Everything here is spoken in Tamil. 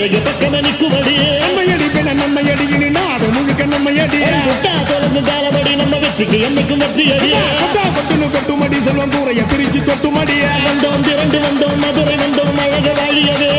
அழகு பக்கமணிக்குமடி நம்மையடி பெண நம்மையடி இனி நாடு முழுக்க நம்மையடி தொடர்ந்து காலமடி நம்ம வெற்றிக்கு என்னைக்கும் வெற்றியடி கொட்டுனு கொட்டுமடி செல்வம் கூறைய பிரிச்சு கொட்டுமடிய வந்தோம் திரண்டு வந்தோம் மதுரை வந்தோம் அழக வாழியவே